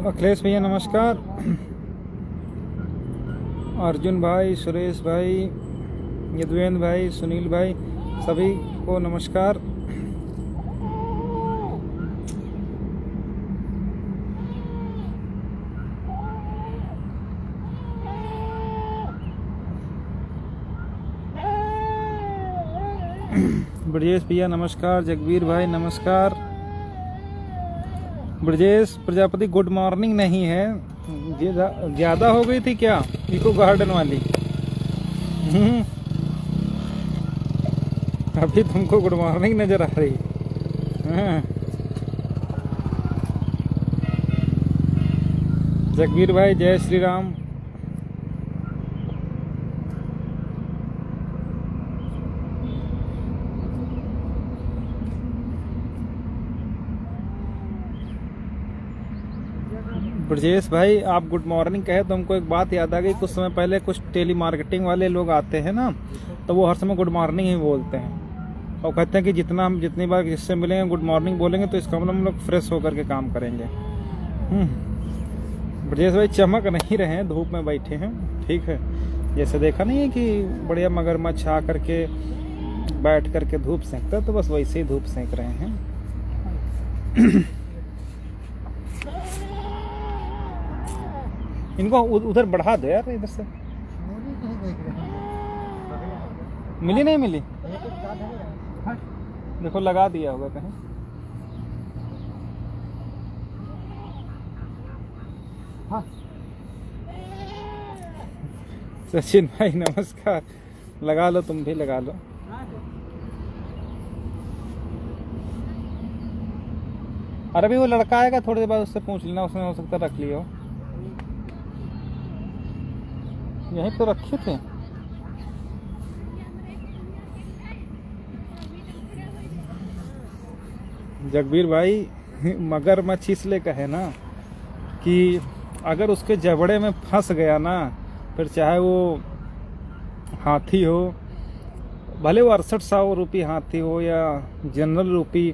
अखिलेश भैया नमस्कार। अर्जुन भाई, सुरेश भाई, यदुवेंद्र भाई, सुनील भाई, सभी को नमस्कार। ब्रजेश भैया नमस्कार, जगवीर भाई नमस्कार। ब्रजेश प्रजापति गुड मॉर्निंग नहीं है, ज़्यादा हो गई थी क्या इको गार्डन वाली? अभी तुमको गुड मॉर्निंग नजर आ रही। हाँ। जगवीर भाई जय श्री राम। ब्रजेश भाई आप गुड मॉर्निंग कहे तो हमको एक बात याद आ गई। कुछ समय पहले कुछ टेली मार्केटिंग वाले लोग आते हैं ना, तो वो हर समय गुड मॉर्निंग ही बोलते हैं और कहते हैं कि जितनी बार जिससे मिलेंगे गुड मॉर्निंग बोलेंगे तो इसका मतलब हम लोग फ्रेश होकर के काम करेंगे। ब्रजेश भाई चमक नहीं रहे हैं, धूप में बैठे हैं। ठीक है, जैसे देखा नहीं है कि बढ़िया मगरमच्छ आ करके बैठ करके धूप सेंकता, तो बस वैसे ही धूप सेंक रहे हैं। इनको उधर बढ़ा दो यार, इधर से। मिली नहीं मिली? देखो लगा दिया होगा कहीं। हाँ। सचिन भाई नमस्कार, लगा लो, तुम भी लगा लो। अरे भी वो लड़का आएगा थोड़ी देर बाद, उससे पूछ लेना, उसने हो सकता रख लिया हो। यहीं तो रखे थे। जगबीर भाई मगरमच्छ इसलिए कहे ना कि अगर उसके जबड़े में फंस गया ना, फिर चाहे वो हाथी हो, भले वो 6800 रूपी हाथी हो या जनरल रूपी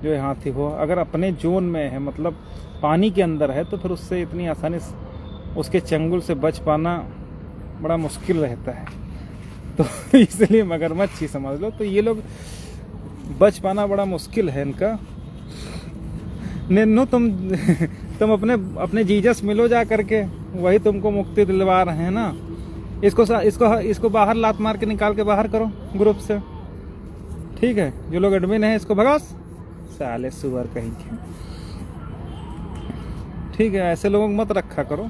जो है हाथी हो, अगर अपने जोन में है, मतलब पानी के अंदर है, तो फिर उससे इतनी आसानी से उसके चंगुल से बच पाना बड़ा मुश्किल रहता है। तो इसलिए मगरमच्छ ही समझ लो। तो ये लोग बच पाना बड़ा मुश्किल है इनका। निन्नू तुम अपने जीजस मिलो जा करके, वही तुमको मुक्ति दिलवा रहे हैं ना। इसको बाहर लात मार के निकाल के बाहर करो ग्रुप से। ठीक है, जो लोग एडमिन है इसको भगास, साले सुअर कहीं के। ठीक है, ऐसे लोगों को मत रखा करो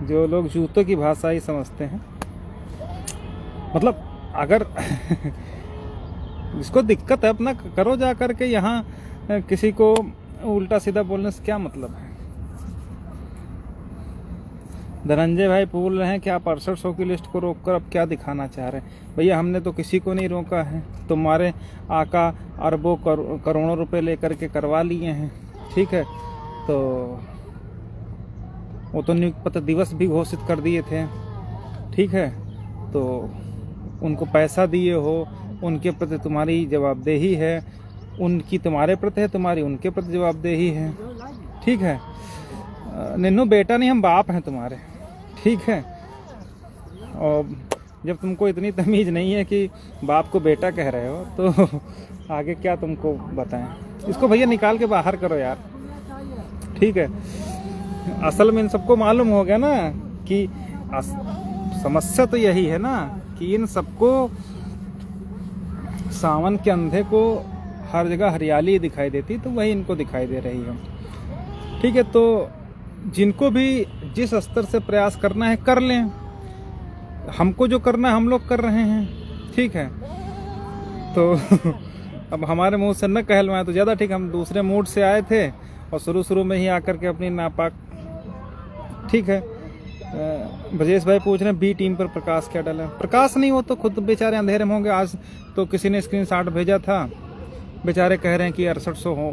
जो लोग जूतों की भाषा ही समझते हैं। मतलब अगर जिसको दिक्कत है अपना करो जा करके, यहाँ किसी को उल्टा सीधा बोलने से क्या मतलब है। धनंजय भाई बोल रहे हैं कि आप 6800 की लिस्ट को रोककर अब क्या दिखाना चाह रहे हैं। भैया हमने तो किसी को नहीं रोका है, तुम्हारे आका अरबों करोड़ों रुपए लेकर के करवा लिए हैं। ठीक है, तो वो तो नियुक्त पत्र दिवस भी घोषित कर दिए थे। ठीक है, तो उनको पैसा दिए हो, उनके प्रति तुम्हारी जवाबदेही है, उनकी तुम्हारे प्रति है, तुम्हारी उनके प्रति जवाबदेही है। ठीक है, निन्नू बेटा नहीं, हम बाप हैं तुम्हारे। ठीक है, और जब तुमको इतनी तमीज नहीं है कि बाप को बेटा कह रहे हो, तो आगे क्या तुमको बताएं। इसको भैया निकाल के बाहर करो यार। ठीक है, असल में इन सबको मालूम हो गया ना कि समस्या तो यही है ना कि इन सबको सावन के अंधे को हर जगह हरियाली दिखाई देती, तो वही इनको दिखाई दे रही है। ठीक है, तो जिनको भी जिस स्तर से प्रयास करना है कर लें। हमको जो करना है हम लोग कर रहे हैं। ठीक है, तो अब हमारे मुंह से न कहलवाएं तो ज़्यादा ठीक। हम दूसरे मूड से आए थे और शुरू में ही आकर के अपनी नापाक। ठीक है, ब्रजेश भाई पूछ रहे हैं बी टीम पर प्रकाश क्या डाला। प्रकाश नहीं, वो तो खुद बेचारे अंधेरे में होंगे। आज तो किसी ने स्क्रीनशॉट भेजा था, बेचारे कह रहे हैं कि 6800 हो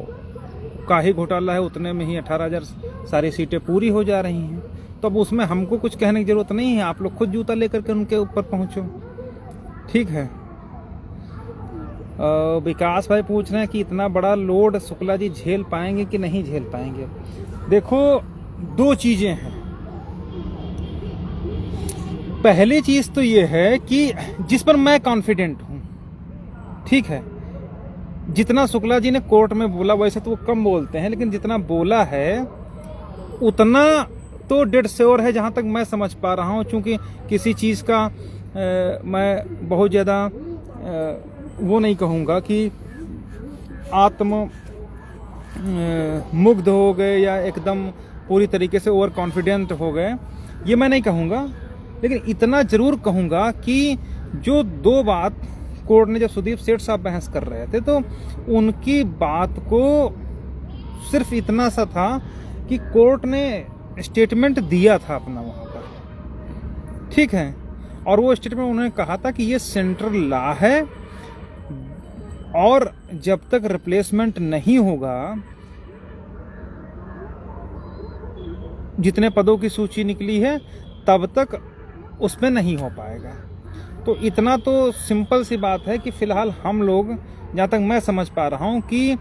का ही घोटाला है, उतने में ही 18,000 सारी सीटें पूरी हो जा रही हैं। तो अब उसमें हमको कुछ कहने की जरूरत नहीं है, आप लोग खुद जूता लेकर के उनके ऊपर पहुंचो। ठीक है, विकास भाई पूछ रहे हैं कि इतना बड़ा लोड शुक्ला जी झेल पाएंगे कि नहीं झेल पाएंगे। देखो दो चीजें हैं। पहली चीज तो ये है कि जिस पर मैं कॉन्फिडेंट हूं, ठीक है, जितना शुक्ला जी ने कोर्ट में बोला, वैसे तो वो कम बोलते हैं, लेकिन जितना बोला है उतना तो डेड श्योर है जहां तक मैं समझ पा रहा हूं। चूंकि किसी चीज का मैं बहुत ज्यादा वो नहीं कहूंगा कि आत्म मुग्ध हो गए या एकदम पूरी तरीके से ओवर कॉन्फिडेंट हो गए, ये मैं नहीं कहूंगा। लेकिन इतना जरूर कहूंगा कि जो दो बात कोर्ट ने, जब सुदीप सेठ साहब बहस कर रहे थे तो उनकी बात को सिर्फ इतना सा था कि कोर्ट ने स्टेटमेंट दिया था अपना वहां पर, ठीक है, और वो स्टेटमेंट उन्होंने कहा था कि ये सेंट्रल लॉ है और जब तक रिप्लेसमेंट नहीं होगा, जितने पदों की सूची निकली है तब तक उसमें नहीं हो पाएगा। तो इतना तो सिंपल सी बात है कि फिलहाल हम लोग, जहां तक मैं समझ पा रहा हूं, कि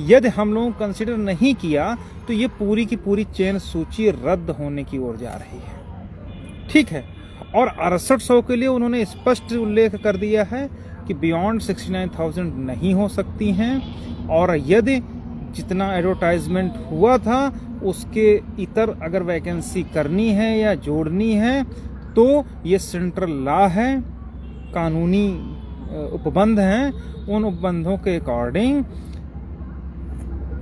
यदि हम लोग कंसिडर नहीं किया तो ये पूरी की पूरी चेन सूची रद्द होने की ओर जा रही है, ठीक है। और 6800 के लिए उन्होंने स्पष्ट उल्लेख कर दिया है कि बियॉन्ड 69,000 नहीं हो सकती हैं, और यदि जितना एडवर्टाइजमेंट हुआ था उसके इतर अगर वैकेंसी करनी है या जोड़नी है तो ये सेंट्रल लॉ है, कानूनी उपबंध हैं, उन उपबंधों के अकॉर्डिंग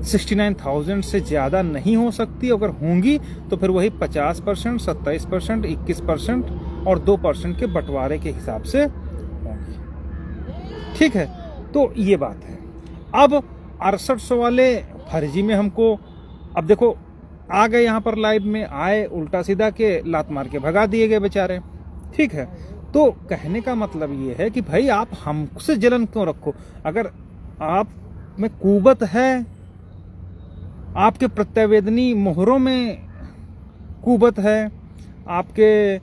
69,000 से ज़्यादा नहीं हो सकती। अगर होंगी तो फिर वही 50%, 27%, 21% और 2% के बंटवारे के हिसाब से होंगी, ठीक है। तो ये बात है। अब 6800 वाले फर्जी में हमको, अब देखो आ गए यहाँ पर लाइव में, आए उल्टा सीधा के लात मार के भगा दिए गए बेचारे, ठीक है। तो कहने का मतलब ये है कि भाई आप हमसे जलन क्यों रखो? अगर आप में कुवत है, आपके प्रत्यावेदनी मोहरों में कुवत है, आपके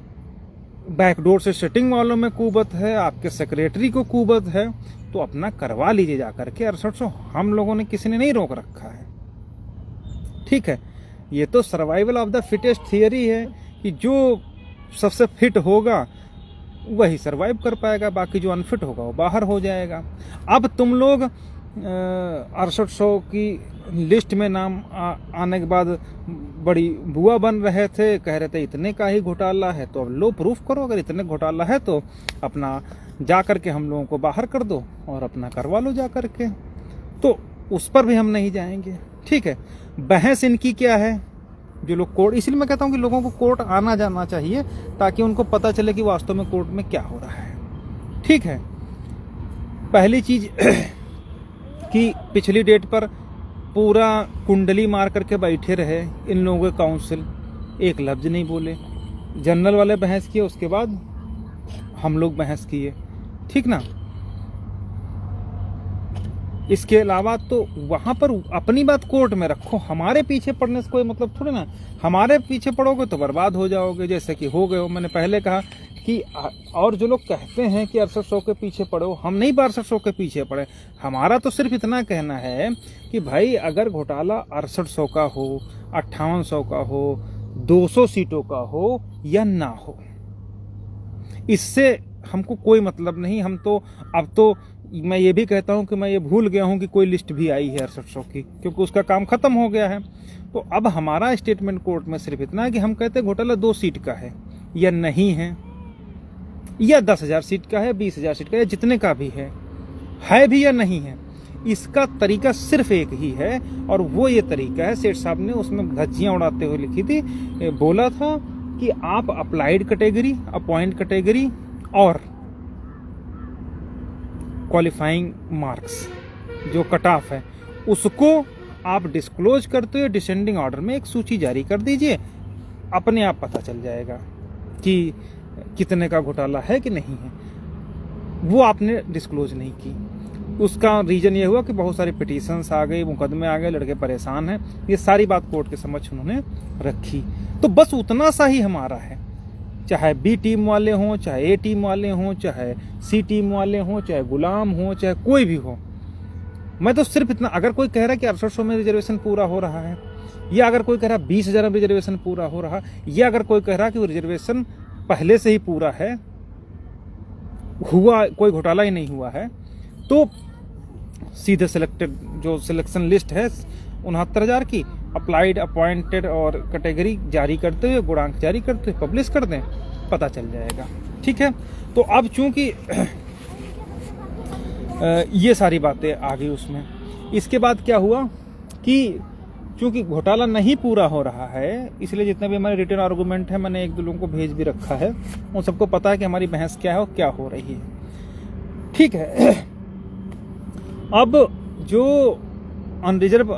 बैकडोर से सेटिंग वालों में कुवत है, आपके सेक्रेटरी को कुवत है, तो अपना करवा लीजिए जाकर के 6800। हम लोगों ने किसी ने नहीं रोक रखा है, ठीक है। ये तो survival of the fittest theory है कि जो सबसे फिट होगा वही सरवाइव कर पाएगा, बाकी जो अनफिट होगा वो बाहर हो जाएगा। अब तुम लोग 6800 की लिस्ट में नाम आने के बाद बड़ी बुआ बन रहे थे, कह रहे थे इतने का ही घोटाला है, तो अब लो प्रूफ करो। अगर इतने घोटाला है तो अपना जा करके हम लोगों को बाहर कर दो और अपना करवा लो जा करके। तो उस पर भी हम नहीं जाएंगे, ठीक है। बहस इनकी क्या है, जो लोग कोर्ट, इसलिए मैं कहता हूं कि लोगों को कोर्ट आना जाना चाहिए ताकि उनको पता चले कि वास्तव में कोर्ट में क्या हो रहा है, ठीक है। पहली चीज कि पिछली डेट पर पूरा कुंडली मार करके बैठे रहे इन लोगों के काउंसिल, एक लफ्ज नहीं बोले। जनरल वाले बहस किए, उसके बाद हम लोग बहस किए, ठीक ना। इसके अलावा तो वहां पर अपनी बात कोर्ट में रखो, हमारे पीछे पड़ने से कोई मतलब थोड़ी ना। हमारे पीछे पड़ोगे तो बर्बाद हो जाओगे, जैसे कि हो गए हो। मैंने पहले कहा कि और जो लोग कहते हैं कि 6800 के पीछे पड़ो, हम नहीं 6800 के पीछे पड़े। हमारा तो सिर्फ इतना कहना है कि भाई अगर घोटाला 6800 का हो, 5800 का हो, 200 सीटों का हो या ना हो, इससे हमको कोई मतलब नहीं। हम तो अब तो मैं ये भी कहता हूं कि मैं ये भूल गया हूं कि कोई लिस्ट भी आई है 6800 की, क्योंकि उसका काम खत्म हो गया है। तो अब हमारा स्टेटमेंट कोर्ट में सिर्फ इतना है कि हम कहते हैं घोटाला 2 सीट का है या नहीं है, या 10,000 सीट का है, 20,000 सीट का है, जितने का भी है भी या नहीं है। इसका तरीका सिर्फ एक ही है, और वो ये तरीका है, सेठ साहब ने उसमें धज्जियां उड़ाते हुए लिखी थी, बोला था कि आप अप्लाइड कैटेगरी, अपॉइंट कैटेगरी और क्वालिफाइंग मार्क्स जो कट ऑफ है उसको आप डिस्क्लोज करते हुए डिसेंडिंग ऑर्डर में एक सूची जारी कर दीजिए, अपने आप पता चल जाएगा कि कितने का घोटाला है कि नहीं है। वो आपने डिस्क्लोज नहीं की। उसका रीजन ये हुआ कि बहुत सारी पिटीशंस आ गई, मुकदमे आ गए, लड़के परेशान हैं। ये सारी बात कोर्ट के समक्ष उन्होंने रखी। तो बस उतना सा ही हमारा है, चाहे बी टीम वाले हों, चाहे ए टीम वाले हों, चाहे सी टीम वाले हों, चाहे गुलाम हों, चाहे कोई भी हो। मैं तो सिर्फ इतना, अगर कोई कह रहा है कि 6800 में रिजर्वेशन पूरा हो रहा है, या अगर कोई कह रहा 20,000 में रिजर्वेशन पूरा हो रहा, या अगर कोई कह रहा कि वो रिजर्वेशन पहले से ही पूरा है, हुआ कोई घोटाला ही नहीं हुआ है, तो सीधे सिलेक्टेड जो सिलेक्शन लिस्ट है 69,000 की अप्लाइड, अपॉइंटेड और कैटेगरी जारी करते हुए, गुणांक जारी करते हुए पब्लिश कर दें, पता चल जाएगा। ठीक है, तो अब चूंकि ये सारी बातें आ गई उसमें, इसके बाद क्या हुआ कि चूंकि घोटाला नहीं पूरा हो रहा है, इसलिए जितने भी हमारे रिटर्न आर्गूमेंट है मैंने एक दो लोगों को भेज भी रखा है, उन सबको पता है कि हमारी बहस क्या है और क्या हो रही है। ठीक है, अब जो अनरिजर्व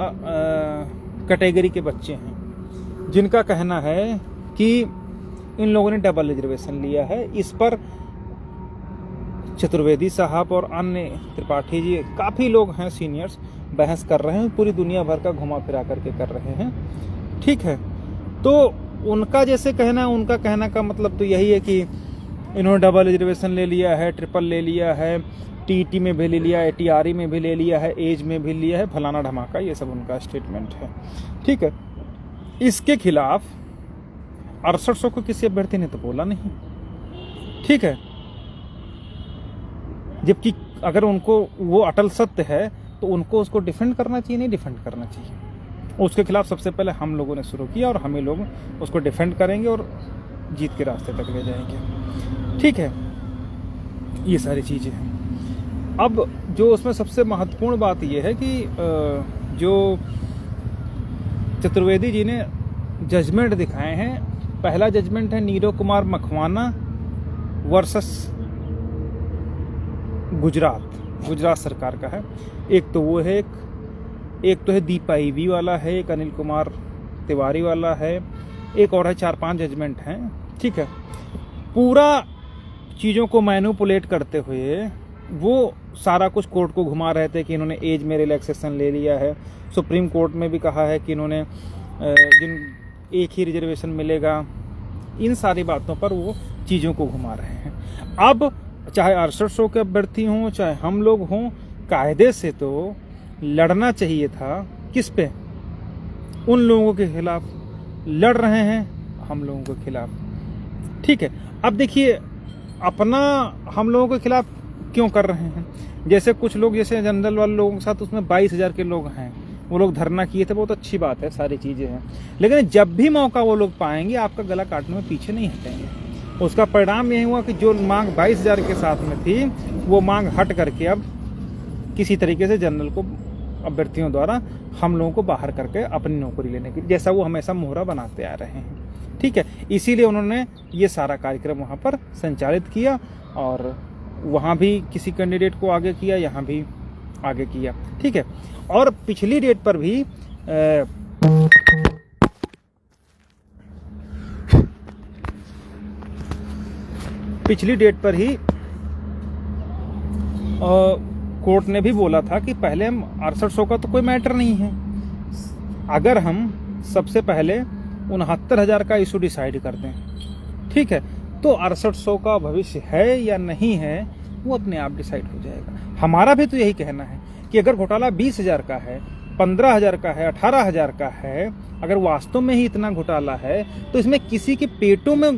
कैटेगरी के बच्चे हैं जिनका कहना है कि इन लोगों ने डबल रिजर्वेशन लिया है, इस पर चतुर्वेदी साहब और अन्य त्रिपाठी जी, काफ़ी लोग हैं सीनियर्स, बहस कर रहे हैं, पूरी दुनिया भर का घुमा फिरा करके कर रहे हैं। ठीक है, तो उनका जैसे कहना है, उनका कहना का मतलब तो यही है कि इन्होंने डबल रिजर्वेशन ले लिया है, ट्रिपल ले लिया है, टीटी में भी ले लिया है, टीआरई में भी ले लिया है, एज में भी लिया है, फलाना धमाका, ये सब उनका स्टेटमेंट है। ठीक है, इसके खिलाफ 6800 को किसी अभ्यर्थी ने तो बोला नहीं। ठीक है, जबकि अगर उनको वो अटल सत्य है तो उनको उसको डिफेंड करना चाहिए, नहीं डिफेंड करना चाहिए। उसके खिलाफ सबसे पहले हम लोगों ने शुरू किया और हम ही लोग उसको डिफेंड करेंगे और जीत के रास्ते तक ले जाएंगे। ठीक है, ये सारी चीज़ें हैं। अब जो उसमें सबसे महत्वपूर्ण बात यह है कि जो चतुर्वेदी जी ने जजमेंट दिखाए हैं, पहला जजमेंट है नीरव कुमार मखवाना वर्सेस गुजरात सरकार का है। एक तो वो है, एक तो है दीपा ईवी वाला है, एक अनिल कुमार तिवारी वाला है, एक और है, 4-5 जजमेंट हैं। ठीक है, पूरा चीज़ों को मैनिपुलेट करते हुए वो सारा कुछ कोर्ट को घुमा रहे थे कि इन्होंने एज में रिलैक्सेशन ले लिया है। सुप्रीम कोर्ट में भी कहा है कि इन्होंने जिन एक ही रिजर्वेशन मिलेगा, इन सारी बातों पर वो चीज़ों को घुमा रहे हैं। अब चाहे 6800 के अभ्यर्थी हों, चाहे हम लोग हों, कायदे से तो लड़ना चाहिए था। किस पे? उन लोगों के खिलाफ लड़ रहे हैं, हम लोगों के खिलाफ। ठीक है, अब देखिए अपना हम लोगों के खिलाफ क्यों कर रहे हैं। जैसे कुछ लोग, जैसे जनरल वाले लोगों के साथ उसमें 22,000 के लोग हैं, वो लोग धरना किए थे, बहुत अच्छी बात है, सारी चीज़ें हैं। लेकिन जब भी मौका वो लोग पाएंगे आपका गला काटने में पीछे नहीं हटेंगे। उसका परिणाम यही हुआ कि जो मांग 22,000 के साथ में थी, वो मांग हट करके अब किसी तरीके से जनरल को अभ्यर्थियों द्वारा हम लोगों को बाहर करके अपनी नौकरी लेने की, जैसा वो हमेशा मोहरा बनाते आ रहे हैं। ठीक है, इसीलिए उन्होंने ये सारा कार्यक्रम वहाँ पर संचालित किया और वहाँ भी किसी कैंडिडेट को आगे किया, यहाँ भी आगे किया। ठीक है, और पिछली डेट पर भी ही कोर्ट ने भी बोला था कि पहले हम 6800 का तो कोई मैटर नहीं है, अगर हम सबसे पहले 69,000 का इशू डिसाइड कर दें, ठीक है, तो 6800 का भविष्य है या नहीं है वो अपने आप डिसाइड हो जाएगा। हमारा भी तो यही कहना है कि अगर घोटाला 20,000 का है, 15,000 का है, 18,000 का है, अगर वास्तव में ही इतना घोटाला है तो इसमें किसी के पेटों में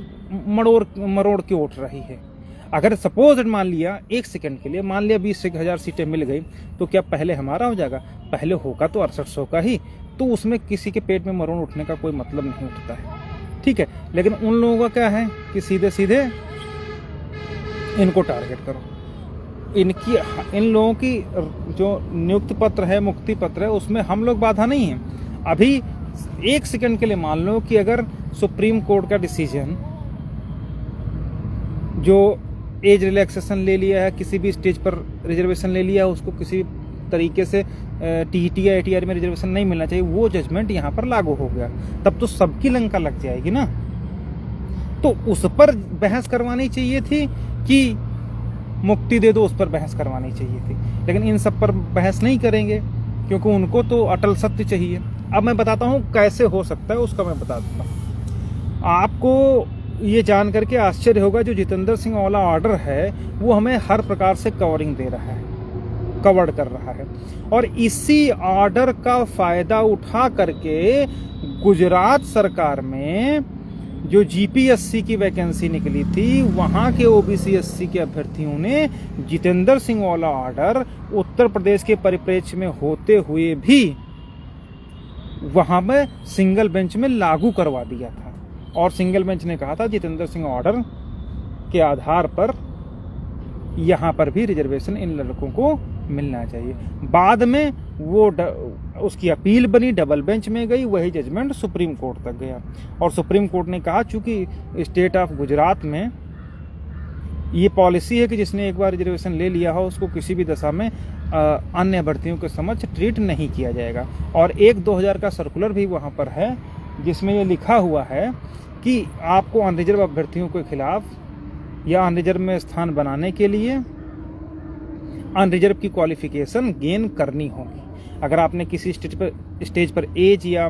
मरोड़ के उठ रही है। अगर सपोज मान लिया, एक सेकंड के लिए मान लिया 20,000 सीटें मिल गई, तो क्या पहले हमारा हो जाएगा? पहले होगा तो 6800 का ही, तो उसमें किसी के पेट में मरोड़ उठने का कोई मतलब नहीं उठता है। ठीक है, लेकिन उन लोगों का क्या है कि सीधे सीधे इनको टारगेट करो। इन लोगों की जो नियुक्ति पत्र है, मुक्ति पत्र है, उसमें हम लोग बाधा नहीं है। अभी एक सेकंड के लिए मान लो कि अगर सुप्रीम कोर्ट का डिसीजन जो एज रिलैक्सेशन ले लिया है, किसी भी स्टेज पर रिजर्वेशन ले लिया है, उसको किसी तरीके से टीटी या एटीआर में रिजर्वेशन नहीं मिलना चाहिए, वो जजमेंट यहाँ पर लागू हो गया, तब तो सबकी लंका लग जाएगी ना। तो उस पर बहस करवानी चाहिए थी कि मुक्ति दे दो, उस पर बहस करवानी चाहिए थी। लेकिन इन सब पर बहस नहीं करेंगे क्योंकि उनको तो अटल सत्य चाहिए। अब मैं बताता हूँ कैसे हो सकता है, उसका मैं बता दूंगा आपको। ये जान करके आश्चर्य होगा, जो जितेंद्र सिंह वाला ऑर्डर है वो हमें हर प्रकार से कवरिंग दे रहा है। कवर्ड कर रहा है। और इसी ऑर्डर का फायदा उठा करके गुजरात सरकार में जो जीपीएससी की वैकेंसी निकली थी, वहां के ओबीसी एससी के अभ्यर्थियों ने जितेंद्र सिंह वाला ऑर्डर उत्तर प्रदेश के परिप्रेक्ष्य में होते हुए भी वहां में सिंगल बेंच में लागू करवा दिया था। और सिंगल बेंच ने कहा था जितेंद्र सिंह ऑर्डर के आधार पर यहां पर भी रिजर्वेशन इन लड़कों को मिलना चाहिए। बाद में वो उसकी अपील बनी, डबल बेंच में गई, वही जजमेंट सुप्रीम कोर्ट तक गया। और सुप्रीम कोर्ट ने कहा चूंकि स्टेट ऑफ गुजरात में ये पॉलिसी है कि जिसने एक बार रिजर्वेशन ले लिया हो उसको किसी भी दशा में अन्य भर्तियों के समक्ष ट्रीट नहीं किया जाएगा। और 1/2000 का सर्कुलर भी वहां पर है जिसमें ये लिखा हुआ है कि आपको अनरिजर्व अभ्यर्थियों के खिलाफ या अनरिजर्व में स्थान बनाने के लिए अनरिजर्व की क्वालिफिकेशन गेन करनी होगी। अगर आपने किसी स्टेज पर एज या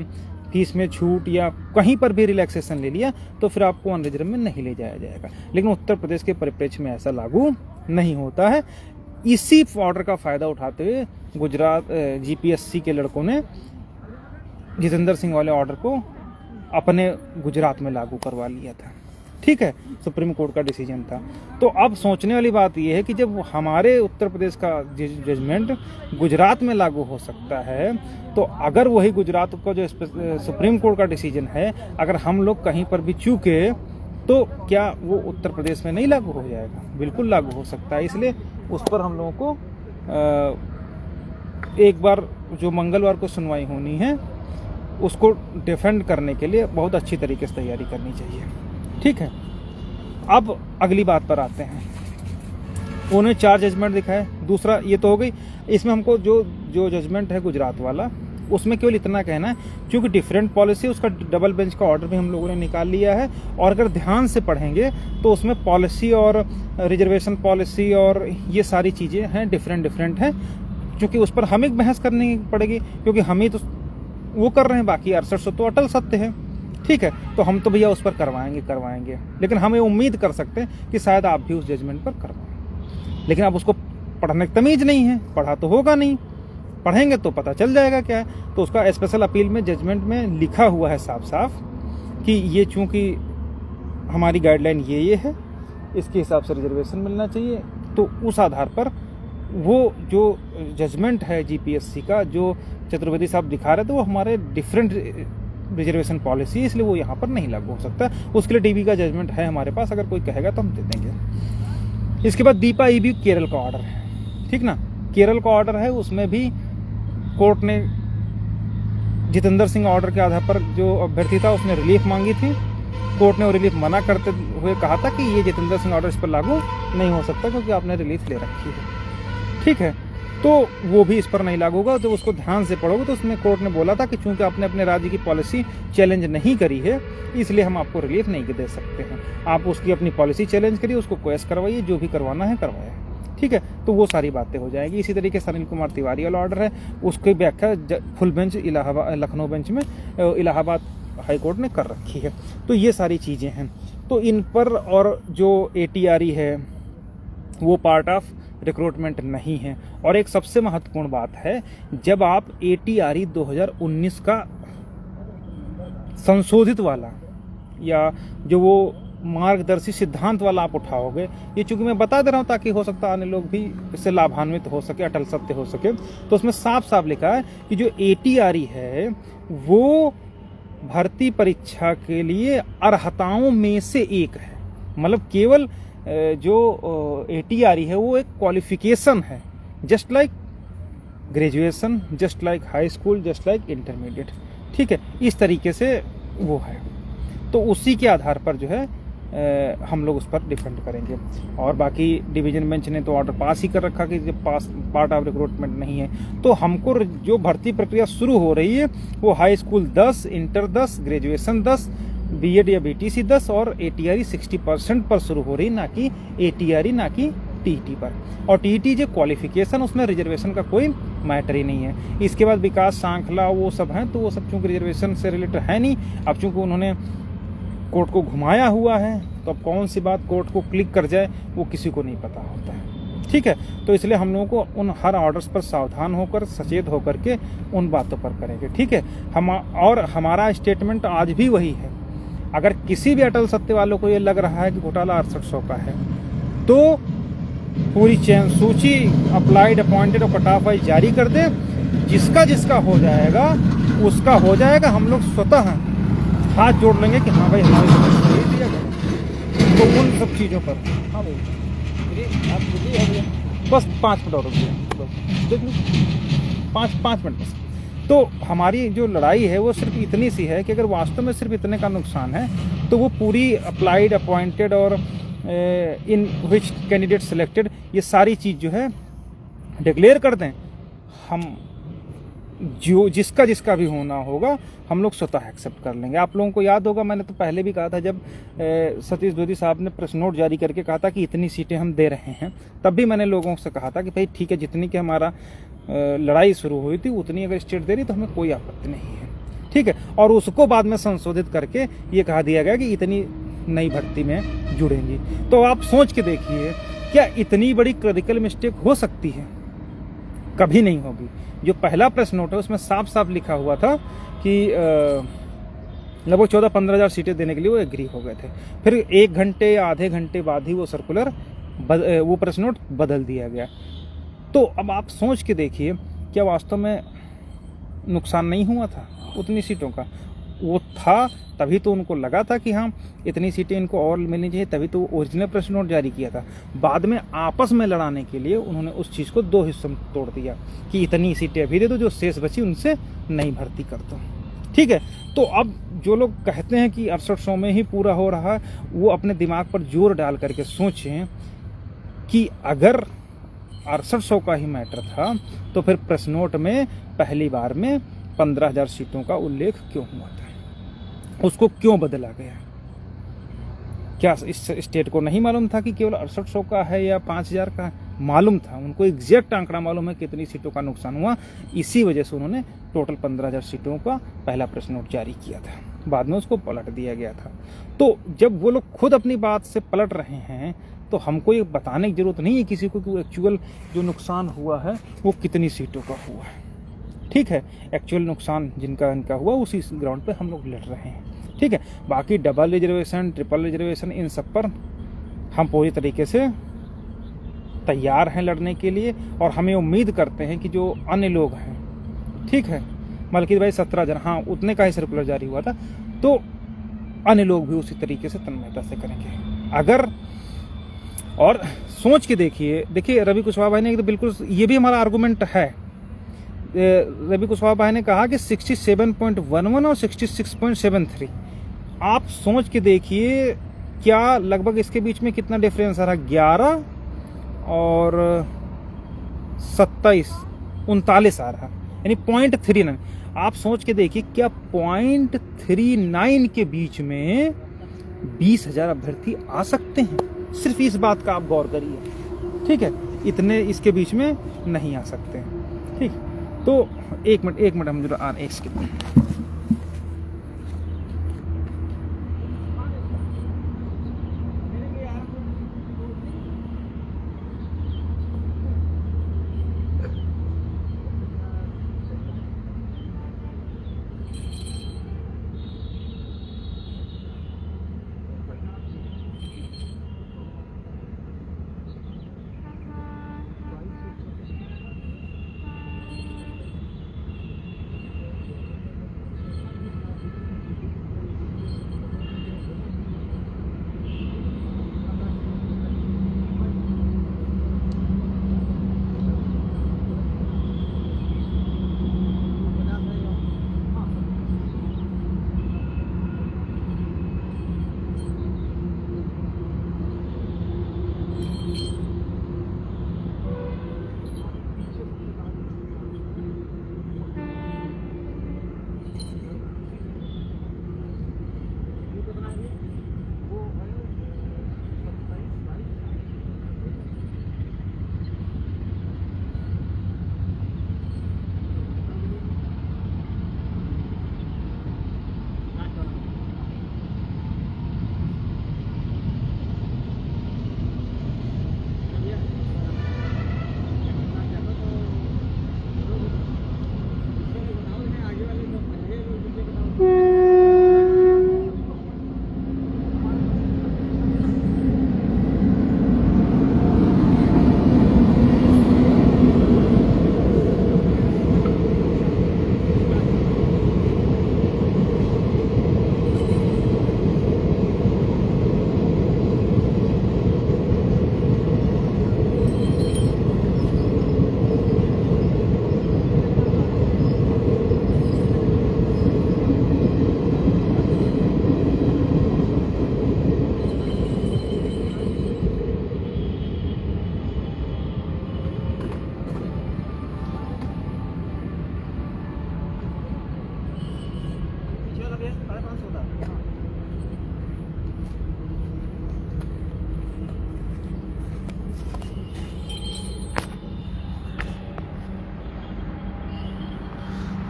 फीस में छूट या कहीं पर भी रिलैक्सेशन ले लिया तो फिर आपको अनरिजर्व में नहीं ले जाया जाएगा। लेकिन उत्तर प्रदेश के परिप्रेक्ष्य में ऐसा लागू नहीं होता है। इसी ऑर्डर का फायदा उठाते हुए गुजरात जीपीएससी के लड़कों ने जितेंद्र सिंह वाले ऑर्डर को अपने गुजरात में लागू करवा लिया था। ठीक है, सुप्रीम कोर्ट का डिसीजन था। तो अब सोचने वाली बात यह है कि जब हमारे उत्तर प्रदेश का जजमेंट गुजरात में लागू हो सकता है, तो अगर वही गुजरात का जो सुप्रीम कोर्ट का डिसीजन है, अगर हम लोग कहीं पर भी चूके तो क्या वो उत्तर प्रदेश में नहीं लागू हो जाएगा? बिल्कुल लागू हो सकता है। इसलिए उस पर हम लोगों को एक बार जो मंगलवार को सुनवाई होनी है उसको डिफेंड करने के लिए बहुत अच्छी तरीके से तैयारी करनी चाहिए। ठीक है, अब अगली बात पर आते हैं। उन्होंने 4 जजमेंट दिखाए। दूसरा ये तो हो गई, इसमें हमको जो जजमेंट है गुजरात वाला उसमें केवल इतना कहना है क्योंकि डिफरेंट पॉलिसी, उसका डबल बेंच का ऑर्डर भी हम लोगों ने निकाल लिया है। और अगर ध्यान से पढ़ेंगे तो उसमें पॉलिसी और रिजर्वेशन पॉलिसी और ये सारी चीज़ें हैं डिफरेंट हैं, क्योंकि उस पर हमें बहस करनी पड़ेगी क्योंकि हम ही तो वो कर रहे हैं, बाकी 6800 तो अटल सत्य है। ठीक है, तो हम तो भैया उस पर करवाएंगे, लेकिन हमें उम्मीद कर सकते हैं कि शायद आप भी उस जजमेंट पर करवाएं। लेकिन अब उसको पढ़ने की तमीज नहीं है, पढ़ा तो होगा नहीं, पढ़ेंगे तो पता चल जाएगा क्या है। तो उसका स्पेशल अपील में जजमेंट में लिखा हुआ है साफ साफ कि ये चूंकि हमारी गाइडलाइन ये है, इसके हिसाब से रिजर्वेशन मिलना चाहिए। तो उस आधार पर वो जो जजमेंट है जीपीएससी का जो चतुर्वेदी साहब दिखा रहे थे वो हमारे डिफरेंट रिजर्वेशन पॉलिसी है, इसलिए वो यहाँ पर नहीं लागू हो सकता। उसके लिए डीबी का जजमेंट है हमारे पास, अगर कोई कहेगा तो हम दे देंगे। इसके बाद दीपा ईबी केरल का ऑर्डर है, ठीक ना। केरल का ऑर्डर है, उसमें भी कोर्ट ने जितेंद्र सिंह ऑर्डर के आधार पर जो अभ्यर्थी था उसने रिलीफ मांगी थी। कोर्ट ने वो रिलीफ मना करते हुए कहा था कि ये जितेंद्र सिंह ऑर्डर इस पर लागू नहीं हो सकता क्योंकि आपने रिलीफ ले रखी है। ठीक है, तो वो भी इस पर नहीं लागू होगा। तो उसको ध्यान से पढ़ोगे तो उसमें कोर्ट ने बोला था कि चूंकि आपने अपने राज्य की पॉलिसी चैलेंज नहीं करी है इसलिए हम आपको रिलीफ नहीं दे सकते हैं। आप उसकी अपनी पॉलिसी चैलेंज करिए, उसको क्वेश करवाइए, जो भी करवाना है करवाए। ठीक है, तो वो सारी बातें हो जाएगी। इसी तरीके से अनिल कुमार तिवारी वाला ऑर्डर है, उसकी व्याख्या फुल बेंच लखनऊ बेंच में इलाहाबाद हाई कोर्ट ने कर रखी है। तो ये सारी चीज़ें हैं, तो इन पर और जो ATRE है वो पार्ट ऑफ रिक्रूटमेंट नहीं है। और एक सबसे महत्वपूर्ण बात है, जब आप ATRE 2019 का संशोधित वाला या जो वो मार्गदर्शी सिद्धांत वाला आप उठाओगे, ये चूंकि मैं बता दे रहा हूँ ताकि हो सकता है अन्य लोग भी इससे लाभान्वित हो सके, अटल सत्य हो सके, तो उसमें साफ साफ लिखा है कि जो ATRE है वो भर्ती परीक्षा के लिए अर्हताओं में से एक है। मतलब केवल जो ATRE है वो एक क्वालिफिकेशन है, just like graduation, just like high school, just like intermediate. ठीक है, इस तरीके से वो है। तो उसी के आधार पर जो है हम लोग उस पर डिफेंड करेंगे। और बाकी डिवीजन बेंच ने तो ऑर्डर पास ही कर रखा कि जब पास पार्ट ऑफ रिक्रूटमेंट नहीं है तो हमको जो भर्ती प्रक्रिया शुरू हो रही है वो high school 10, inter 10, graduation 10, BEd या BTC 10 और ATRE 60% पर शुरू हो रही, ना कि ATRE ना कि TET पर। और TET जो क्वालिफिकेशन उसमें रिजर्वेशन का कोई मैटर ही नहीं है। इसके बाद विकास श्रृंखला वो सब हैं, तो वो सब चूंकि रिजर्वेशन से रिलेटेड है नहीं। अब चूंकि उन्होंने कोर्ट को घुमाया हुआ है तो अब कौन सी बात कोर्ट को क्लिक कर जाए वो किसी को नहीं पता होता है। ठीक है। तो इसलिए हम लोगों को उन हर ऑर्डर्स पर सावधान होकर, सचेत होकर के उन बातों पर करेंगे, ठीक है। और हमारा स्टेटमेंट आज भी वही है। अगर किसी भी अटल सत्य वालों को ये लग रहा है कि घोटाला 6800 का है, तो पूरी चयन सूची अप्लाइड, अपॉइंटेड और कट ऑफ वाइज जारी कर दे। जिसका जिसका हो जाएगा उसका हो जाएगा। हम लोग स्वतः हाथ जोड़ लेंगे कि हाँ भाई हमारी समझ दिया गया। तो उन सब चीज़ों पर हाँ भाई आप बस 5 मिनट और रुकिए, देख लीजिए 5 मिनट बस। तो हमारी जो लड़ाई है वो सिर्फ इतनी सी है कि अगर वास्तव में सिर्फ इतने का नुकसान है तो वो पूरी अप्लाइड, अपॉइंटेड और इन विच कैंडिडेट सिलेक्टेड, ये सारी चीज़ जो है डिक्लेयर कर दें। हम जो जिसका जिसका भी होना होगा हम लोग स्वतः एक्सेप्ट कर लेंगे। आप लोगों को याद होगा, मैंने तो पहले भी कहा था जब सतीश द्विवेदी साहब ने प्रेस नोट जारी करके कहा था कि इतनी सीटें हम दे रहे हैं, तब भी मैंने लोगों से कहा था कि भाई ठीक है, जितनी की हमारा लड़ाई शुरू हुई थी उतनी अगर स्टेट दे रही तो हमें कोई आपत्ति नहीं है, ठीक है। और उसको बाद में संशोधित करके ये कहा दिया गया कि इतनी नई भर्ती में जुड़ेंगी। तो आप सोच के देखिए, क्या इतनी बड़ी क्लरिकल मिस्टेक हो सकती है? कभी नहीं होगी। जो पहला प्रेस नोट है उसमें साफ साफ लिखा हुआ था कि लगभग 14-15 हज़ार सीटें देने के लिए वो एग्री हो गए थे। फिर 1 घंटे या आधे घंटे बाद ही वो सर्कुलर वो प्रेस नोट बदल दिया गया। तो अब आप सोच के देखिए, क्या वास्तव में नुकसान नहीं हुआ था उतनी सीटों का? वो था, तभी तो उनको लगा था कि हाँ इतनी सीटें इनको और मिलनी चाहिए, तभी तो ओरिजिनल प्रेस नोट जारी किया था। बाद में आपस में लड़ाने के लिए उन्होंने उस चीज़ को 2 हिस्सों में तोड़ दिया कि इतनी सीटें अभी दे दो, जो शेष बची उनसे नई भर्ती कर दो, ठीक है। तो अब जो लोग कहते हैं कि 6800 में ही पूरा हो रहा है, वो अपने दिमाग पर जोर डाल करके सोचें कि अगर 6800 का ही मैटर था तो फिर प्रेस नोट में पहली बार में 15,000 सीटों का उल्लेख क्यों हुआ था? उसको क्यों बदला गया? क्या इस स्टेट को नहीं मालूम था कि केवल 6800 का है या 5000 का? मालूम था, उनको एग्जैक्ट आंकड़ा मालूम है कितनी सीटों का नुकसान हुआ। इसी वजह से उन्होंने टोटल 15,000 सीटों का पहला प्रेस नोट जारी किया था, बाद में उसको पलट दिया गया था। तो जब वो लोग खुद अपनी बात से पलट रहे हैं तो हमको ये बताने की जरूरत नहीं है किसी को कि वो एक्चुअल जो नुकसान हुआ है वो कितनी सीटों का हुआ है, ठीक है। एक्चुअल नुकसान जिनका इनका हुआ उसी ग्राउंड पे हम लोग लड़ रहे हैं, ठीक है। बाकी डबल रिजर्वेशन, ट्रिपल रिजर्वेशन, इन सब पर हम पूरी तरीके से तैयार हैं लड़ने के लिए। और हमें उम्मीद करते हैं कि जो अन्य लोग हैं, ठीक है, मलकीत भाई 17,000, हाँ उतने का ही सर्कुलर जारी हुआ था, तो अन्य लोग भी उसी तरीके से तन्मयता से करेंगे। अगर और सोच के देखिए रवि कुशवाहा भाई ने तो बिल्कुल ये भी हमारा आर्गूमेंट है। रवि कुशवाहा भाई ने कहा कि 67.11 और 66.73, आप सोच के देखिए क्या लगभग इसके बीच में कितना डिफरेंस आ रहा है? 11 और 27, 39 आ रहा, यानी 0.39। आप सोच के देखिए क्या 0.39 के बीच में 20,000 अभ्यर्थी आ सकते हैं? सिर्फ इस बात का आप गौर करिए, ठीक है। इतने इसके बीच में नहीं आ सकते, ठीक। तो एक मिनट हम जरा इसके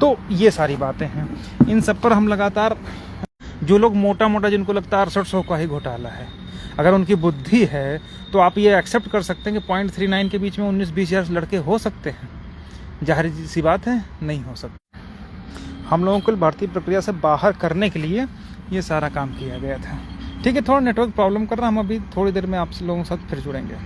तो ये सारी बातें हैं, इन सब पर हम लगातार, जो लोग मोटा मोटा जिनको लगता है 6800 का ही घोटाला है, अगर उनकी बुद्धि है तो आप ये एक्सेप्ट कर सकते हैं कि 0.39 के बीच में 19-20 हज़ार लड़के हो सकते हैं। जाहिर सी बात है नहीं हो सकते। हम लोगों को भारतीय प्रक्रिया से बाहर करने के लिए ये सारा काम किया गया था। ठीक है, थोड़ा नेटवर्क प्रॉब्लम कर रहा, हम अभी थोड़ी देर में आप लोगों के साथ फिर जुड़ेंगे।